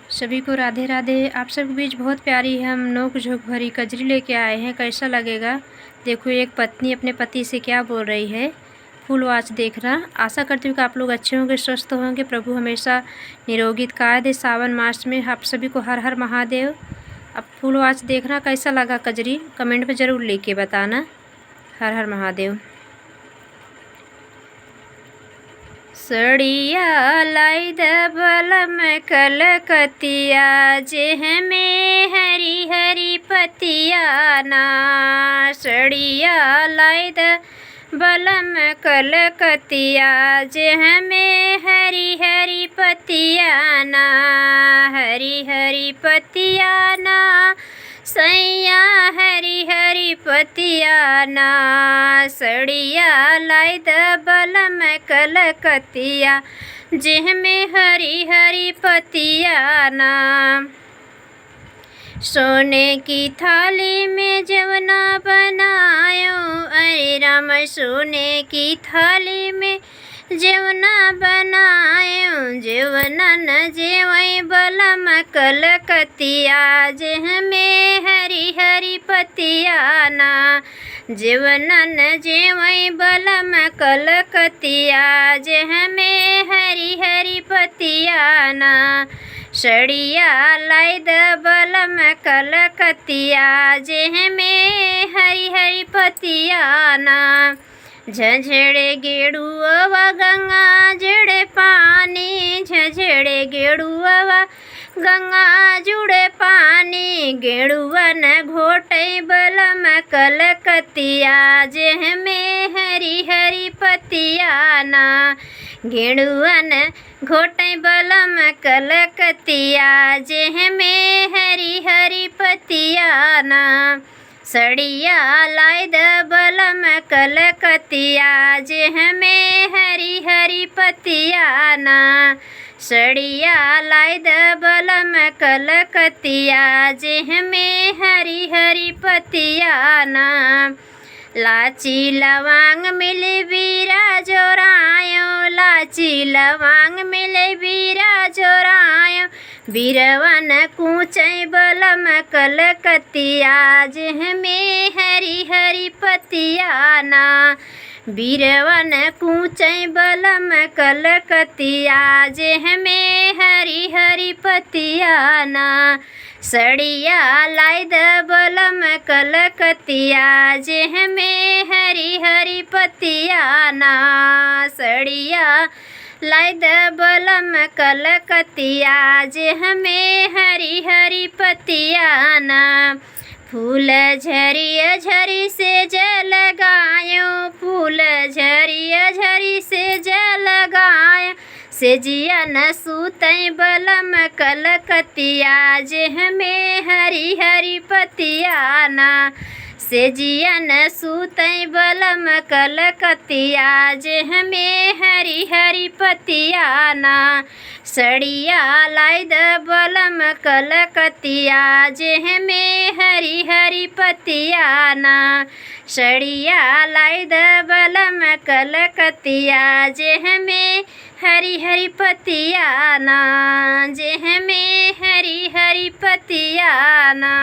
सभी को राधे राधे। आप सबके बीच बहुत प्यारी हम नोक झोंक भरी कजरी लेके आए हैं। कैसा लगेगा? देखो एक पत्नी अपने पति से क्या बोल रही है। फुल वॉच देखना। आशा करती हूँ कि आप लोग अच्छे होंगे, स्वस्थ होंगे। प्रभु हमेशा निरोगित काय दे। सावन मास में आप सभी को हर हर महादेव। अब फुल वॉच देखना। कैसा लगा कजरी कमेंट में ज़रूर लिख के बताना। हर हर महादेव। सड़िया लाई दबलम कलकतिया जेह में हरी हरी पतिया ना। सड़िया लाई दबलम कलकतिया जेह में हरी हरी पतिया ना। हरी हरी पतिया ना सैया हरी हरी पतिया ना। सड़िया लाई दबलम कलकतिया जेह में हरी हरी पतिया ना। सोने की थाली में जवना बनायो अरे राम। सोने की थाली में जवना बनायो जेवना न जेवई बलम कलकतिया जेह में हरी हरी पतिया ना। जेवना न जेवई बलम कलकतिया जेह में हरी हरी पतिया ना। सड़िया लाई दबलम कलकतिया जेह में हरी हरी पतिया ना। झझड़े गेड़ुआ गंगा जुड़े पानी। झझड़े गेड़ुआ गंगा जुड़े पानी। गेड़ुआ न घोटे बलम कलकतिया जेह में हरी हरी पतिया ना। गेड़ुआ न घोटे बलम कलकतिया जेह में हरी हरी पतिया ना। सड़िया लाई दबलम कलकतिया जेह में हरी हरी पतिया ना। सड़िया लाई दबलम कलकतिया जेह में हरी हरी पतिया ना। लाची लवांग मिले बीरा जोरायो। लाची लवांग मिले बीरा जोरायो। बीरवन कूचई बलम कलकतिया जेह में हरी हरी पतिया ना। बीरवन कूचई बलम कलकतिया जेह में हरी हरी पतिया ना। सड़िया लाई दबलम कलकतिया जेह में हरी हरी पतिया ना। सड़िया लाई दबलम कलकतिया जेह में हरी हरी पतिया ना। फूल झरिया झरी से जल गायो। फूल झरिया झरी से जल गायो। सेजिया न सूतई बलम कलकतिया जेह में हरी हरी पतिया ना। सेजिया न सूतई बलम कलकतिया जेह में हरी हरी पतिया ना। सड़िया लाई दबलम कलकतिया जेह में हरी हरी पतिया ना। सड़िया लाई दबलम कलकतिया जेह में हरी हरी पतिया ना। जेह में हरी हरी पतिया ना।